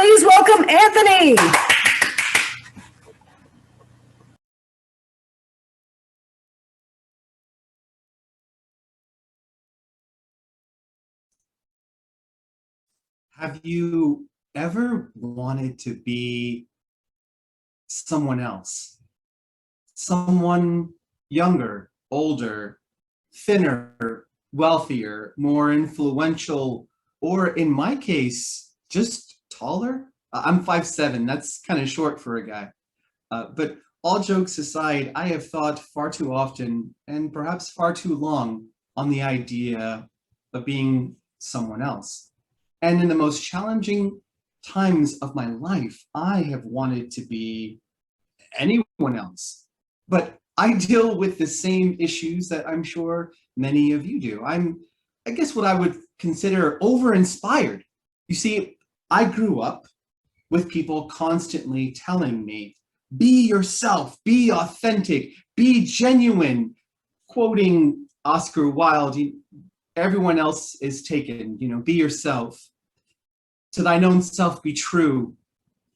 Please welcome Anthony. Have you ever wanted to be someone else? Someone younger, older, thinner, wealthier, more influential, or in my case, just taller? I'm 5'7", that's kind of short for a guy. But all jokes aside, I have thought far too often, and perhaps far too long, on the idea of being someone else. And in the most challenging times of my life, I have wanted to be anyone else. But I deal with the same issues that I'm sure many of you do. I guess what I would consider over-inspired. You see, I grew up with people constantly telling me, be yourself, be authentic, be genuine, quoting Oscar Wilde, everyone else is taken, be yourself. To thine own self be true.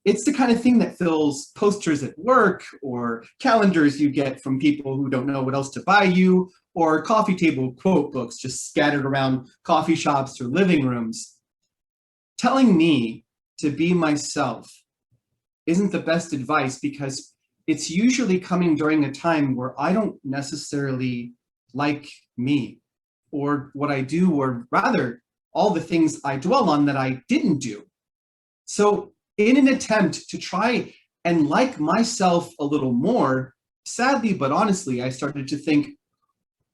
It's the kind of thing that fills posters at work or calendars you get from people who don't know what else to buy you, or coffee table quote books just scattered around coffee shops or living rooms. Telling me to be myself isn't the best advice because it's usually coming during a time where I don't necessarily like me or what I do, or rather all the things I dwell on that I didn't do. So in an attempt to try and like myself a little more, sadly but honestly, I started to think,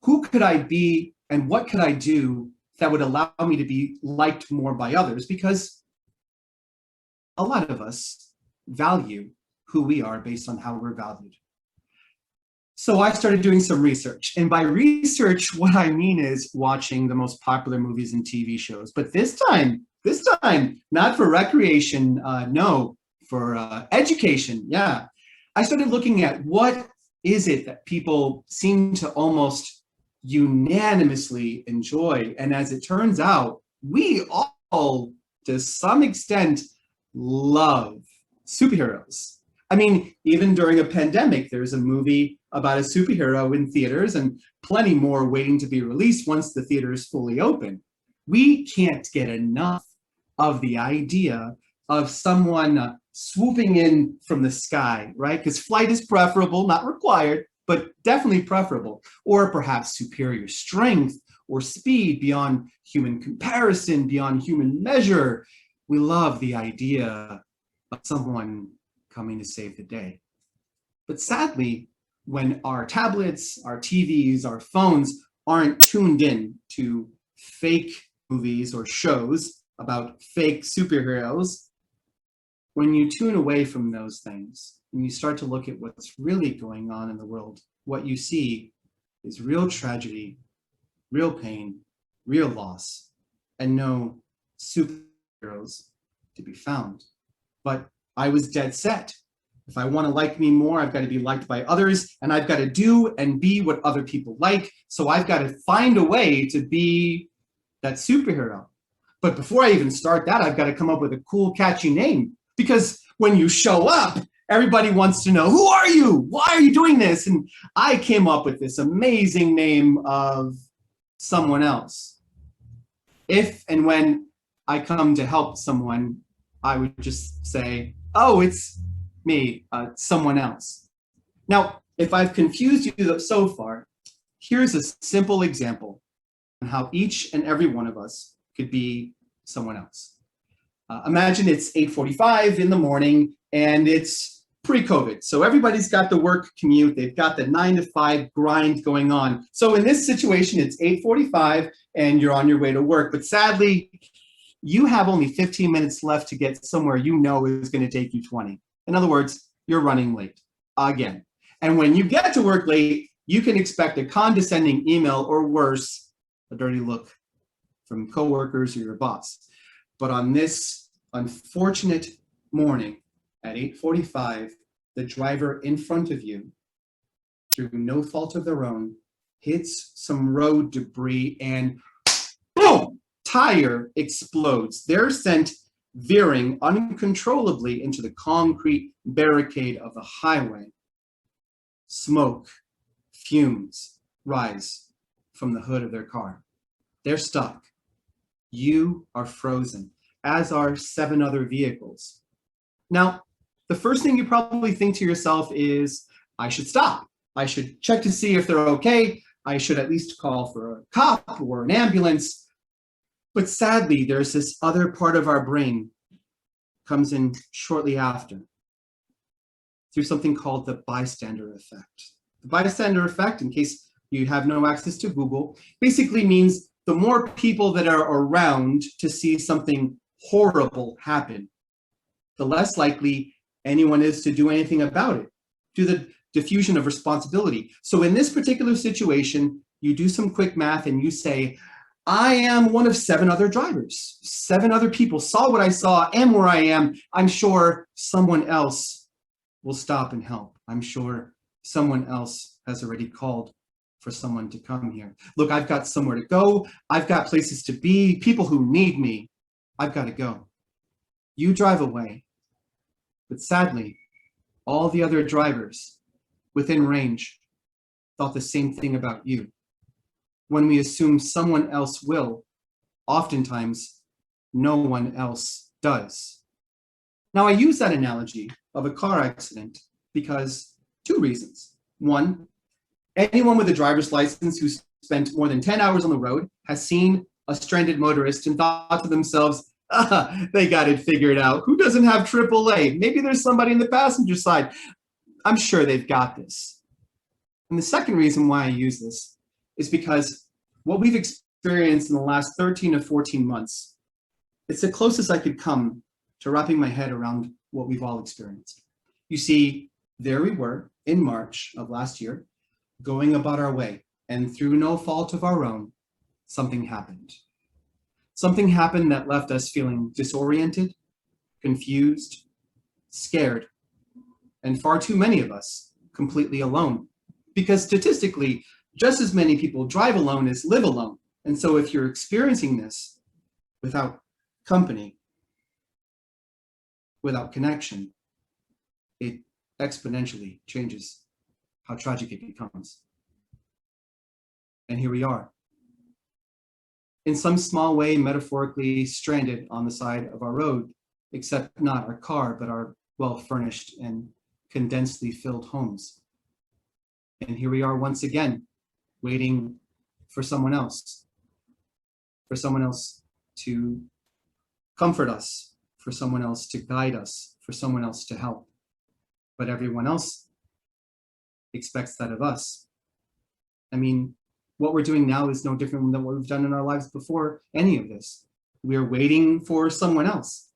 who could I be and what could I do that would allow me to be liked more by others? Because a lot of us value who we are based on how we're valued. So I started doing some research, and by research, what I mean is watching the most popular movies and TV shows. But this time, not for recreation, no, for education, yeah. I started looking at what is it that people seem to almost unanimously enjoy. And as it turns out, we all, to some extent, love superheroes. I mean, even during a pandemic, there's a movie about a superhero in theaters and plenty more waiting to be released once the theaters fully open. We can't get enough of the idea of someone swooping in from the sky, right? Because flight is preferable, not required, but definitely preferable. Or perhaps superior strength or speed beyond human comparison, beyond human measure. We love the idea of someone coming to save the day. But sadly, when our tablets, our TVs, our phones aren't tuned in to fake movies or shows about fake superheroes, when you tune away from those things and you start to look at what's really going on in the world, what you see is real tragedy, real pain, real loss, and no superheroes to be found. But I was dead set. If I want to like me more, I've got to be liked by others, and I've got to do and be what other people like. So I've got to find a way to be that superhero. But before I even start that, I've got to come up with a cool, catchy name. Because when you show up, everybody wants to know, who are you? Why are you doing this? And I came up with this amazing name of someone else. If and when I come to help someone, I would just say, oh, it's me, someone else. Now, if I've confused you so far, here's a simple example on how each and every one of us could be someone else. Imagine it's 8:45 in the morning and it's pre-COVID. So everybody's got the work commute. They've got the 9 to 5 grind going on. So in this situation, it's 8:45 and you're on your way to work. But sadly, you have only 15 minutes left to get somewhere you know is going to take you 20. In other words, you're running late again. And when you get to work late, you can expect a condescending email or worse, a dirty look from coworkers or your boss. But on this unfortunate morning at 8:45, the driver in front of you, through no fault of their own, hits some road debris and boom, tire explodes. They're sent veering uncontrollably into the concrete barricade of the highway. Smoke, fumes rise from the hood of their car. They're stuck. You are frozen, as are 7 other vehicles. Now, the first thing you probably think to yourself is, I should stop. I should check to see if they're okay. I should at least call for a cop or an ambulance. But sadly, there's this other part of our brain comes in shortly after through something called the bystander effect. The bystander effect, in case you have no access to Google, basically means the more people that are around to see something horrible happen, the less likely anyone is to do anything about it, do the diffusion of responsibility. So in this particular situation, you do some quick math and you say, I am one of 7 other drivers. 7 other people saw what I saw, am where I am. I'm sure someone else will stop and help. I'm sure someone else has already called for someone to come here. Look, I've got somewhere to go. I've got places to be, people who need me. I've got to go. You drive away. But sadly, all the other drivers within range thought the same thing about you. When we assume someone else will, oftentimes no one else does. Now, I use that analogy of a car accident because 2 reasons. 1, anyone with a driver's license who's spent more than 10 hours on the road has seen a stranded motorist and thought to themselves, they got it figured out. Who doesn't have AAA? Maybe there's somebody in the passenger side. I'm sure they've got this. And the second reason why I use this is because what we've experienced in the last 13 to 14 months, it's the closest I could come to wrapping my head around what we've all experienced. You see, there we were in March of last year, going about our way, and through no fault of our own, something happened. Something happened that left us feeling disoriented, confused, scared, and far too many of us completely alone. Because statistically, just as many people drive alone as live alone. And so if you're experiencing this without company, without connection, it exponentially changes how tragic it becomes. And here we are, in some small way, metaphorically stranded on the side of our road, except not our car, but our well-furnished and condensedly filled homes. And here we are once again, waiting for someone else to comfort us, for someone else to guide us, for someone else to help. But everyone else expects that of us. I mean, what we're doing now is no different than what we've done in our lives before any of this. We're waiting for someone else.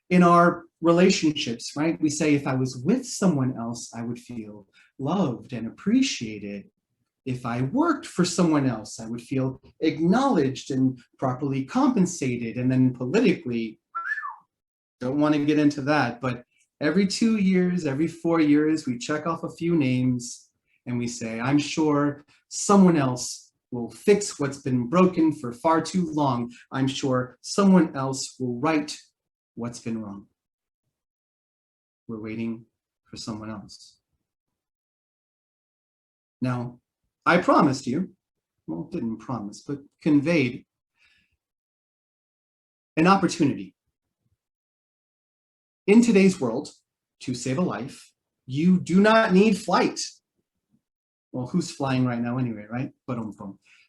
In our relationships, right? We say, if I was with someone else, I would feel loved and appreciated. If I worked for someone else, I would feel acknowledged and properly compensated. And then politically, don't want to get into that, but every 2 years, every 4 years, we check off a few names and we say, I'm sure someone else will fix what's been broken for far too long. I'm sure someone else will right what's been wrong. We're waiting for someone else. Now, I promised you, well, didn't promise, but conveyed an opportunity. In today's world, to save a life, you do not need flight. Well, who's flying right now anyway, right? But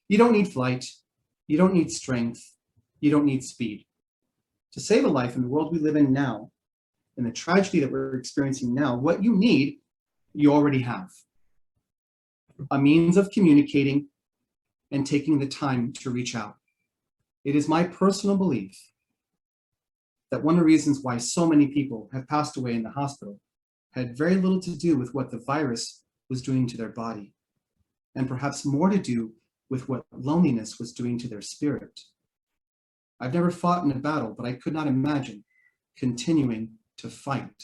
you don't need flight. You don't need strength. You don't need speed. To save a life in the world we live in now, in the tragedy that we're experiencing now, what you need, you already have. A means of communicating and taking the time to reach out. It is my personal belief that one of the reasons why so many people have passed away in the hospital had very little to do with what the virus was doing to their body, and perhaps more to do with what loneliness was doing to their spirit. I've never fought in a battle, but I could not imagine continuing to fight,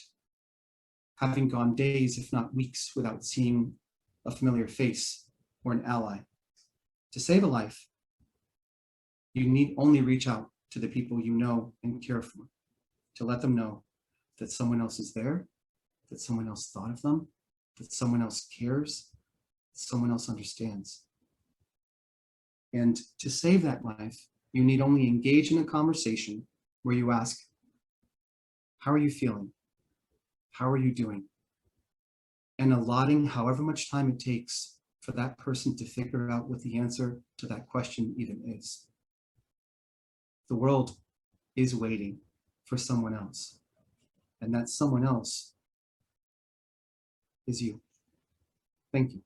having gone days, if not weeks, without seeing a familiar face or an ally. To save a life, you need only reach out to the people you know and care for. to let them know that someone else is there, that someone else thought of them, that someone else cares, someone else understands. And to save that life, you need only engage in a conversation where you ask, how are you feeling? How are you doing? And allotting however much time it takes for that person to figure out what the answer to that question even is. The world is waiting for someone else, and that someone else is you. Thank you.